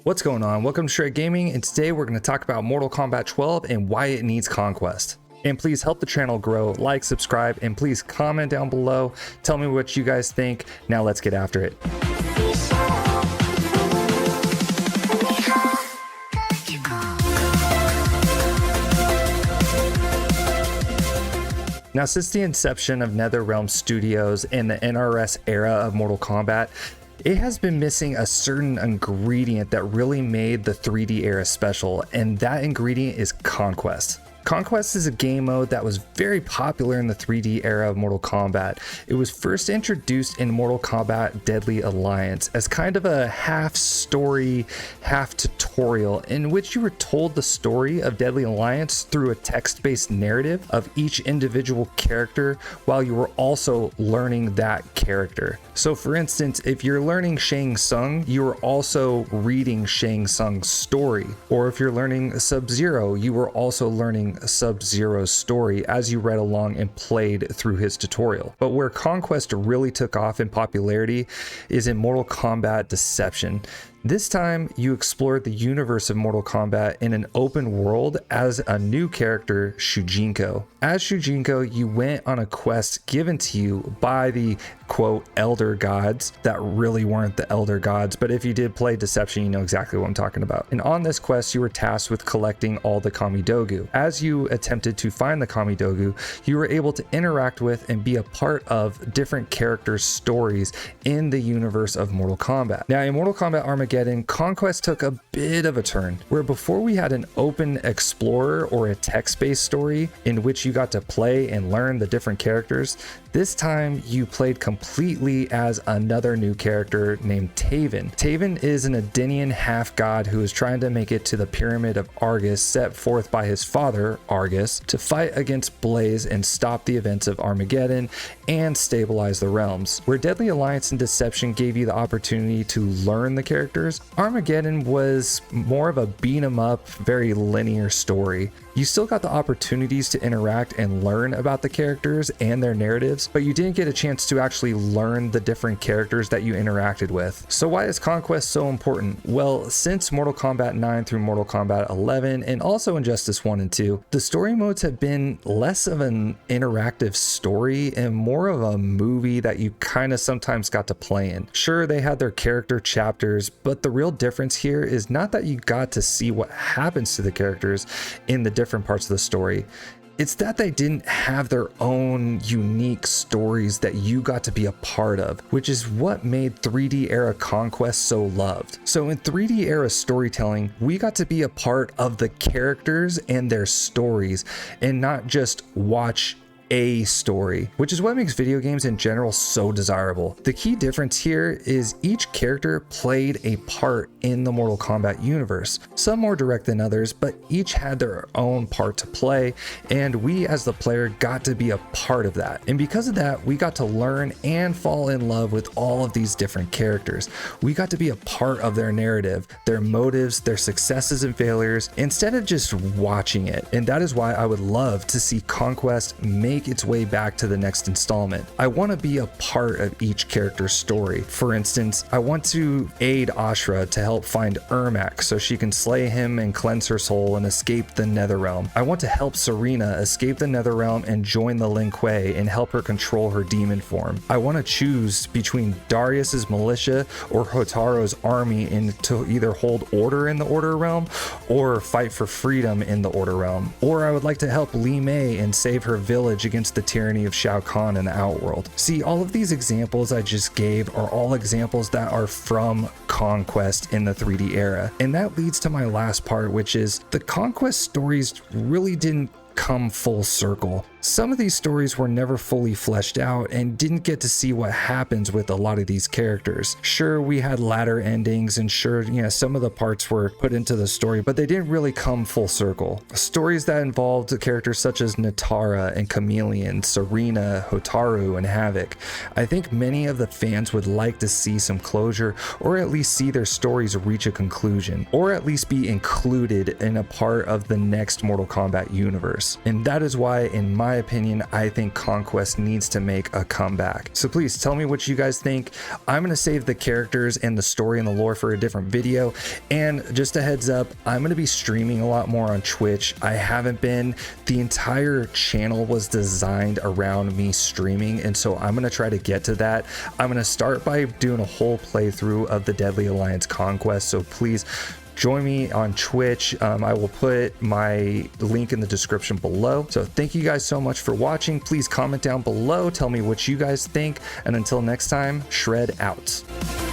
What's going on? Welcome to Shred Gaming, and today we're going to talk about Mortal Kombat 12 and why it needs Conquest. And please help the channel grow, like, subscribe, and please comment down below. Tell me what you guys think. Now let's get after it. Now, since the inception of NetherRealm Studios and the NRS era of Mortal Kombat, it has been missing a certain ingredient that really made the 3D era special, and that ingredient is Conquest. Conquest is a game mode that was very popular in the 3D era of Mortal Kombat. It was first introduced in Mortal Kombat Deadly Alliance as kind of a half story, half tutorial in which you were told the story of Deadly Alliance through a text-based narrative of each individual character while you were also learning that character. So for instance, if you're learning Shang Tsung, you were also reading Shang Tsung's story. Or if you're learning Sub-Zero, you were also learning Sub-Zero's story as you read along and played through his tutorial. But where Conquest really took off in popularity is in Mortal Kombat Deception. This time, you explored the universe of Mortal Kombat in an open world as a new character, Shujinko. As Shujinko, you went on a quest given to you by the quote elder gods that really weren't the elder gods, but if you did play Deception, you know exactly what I'm talking about. And on this quest, you were tasked with collecting all the Kamidogu. As you attempted to find the Kamidogu, you were able to interact with and be a part of different characters' stories in the universe of Mortal Kombat. Now, in Mortal Kombat Armageddon, Conquest took a bit of a turn, where before we had an open explorer or a text-based story in which you got to play and learn the different characters, this time you played completely as another new character named Taven. Taven is an Adenian half-god who is trying to make it to the Pyramid of Argus set forth by his father, Argus, to fight against Blaze and stop the events of Armageddon and stabilize the realms. Where Deadly Alliance and Deception gave you the opportunity to learn the characters, Armageddon was more of a beat 'em up, very linear story. You still got the opportunities to interact and learn about the characters and their narratives, but you didn't get a chance to actually learn the different characters that you interacted with. So why is Conquest so important? Well, since Mortal Kombat 9 through Mortal Kombat 11, and also Injustice 1 and 2, the story modes have been less of an interactive story and more of a movie that you kind of sometimes got to play in. Sure, they had their character chapters, but the real difference here is not that you got to see what happens to the characters in the different parts of the story. It's that they didn't have their own unique stories that you got to be a part of, which is what made 3D era Conquest so loved. So in 3D era storytelling, we got to be a part of the characters and their stories and not just watch a story, which is what makes video games in general so desirable. The key difference here is each character played a part in the Mortal Kombat universe, some more direct than others, but each had their own part to play, and we as the player got to be a part of that. And because of that, we got to learn and fall in love with all of these different characters. We got to be a part of their narrative, their motives, their successes and failures, instead of just watching it. And that is why I would love to see Conquest make its way back to the next installment. I want to be a part of each character's story. For instance, I want to aid Ashra to help find Ermac so she can slay him and cleanse her soul and escape the Netherrealm. I want to help Serena escape the Netherrealm and join the Lin Kuei and help her control her demon form. I want to choose between Darius's militia or Hotaro's army to either hold order in the Order Realm or fight for freedom in the Order Realm. Or I would like to help Li Mei and save her village against the tyranny of Shao Kahn in the Outworld. See, all of these examples I just gave are all examples that are from Conquest in the 3D era. And that leads to my last part, which is the Conquest stories really didn't come full circle. Some of these stories were never fully fleshed out and didn't get to see what happens with a lot of these characters. Sure, we had ladder endings, and sure, some of the parts were put into the story, but they didn't really come full circle. Stories that involved characters such as Natara and Chameleon, Serena, Hotaru, and Havoc. I think many of the fans would like to see some closure, or at least see their stories reach a conclusion, or at least be included in a part of the next Mortal Kombat universe. And that is why, in my opinion, I think Konquest needs to make a comeback. So please tell me what you guys think. I'm going to save the characters and the story and the lore for a different video. And just a heads up, I'm going to be streaming a lot more on Twitch. I haven't been. The entire channel was designed around me streaming, and so I'm going to try to get to that. I'm going to start by doing a whole playthrough of the Deadly Alliance Konquest, so please join me on Twitch. I will put my link in the description below. So thank you guys so much for watching. Please comment down below, tell me what you guys think, and until next time, Shred out.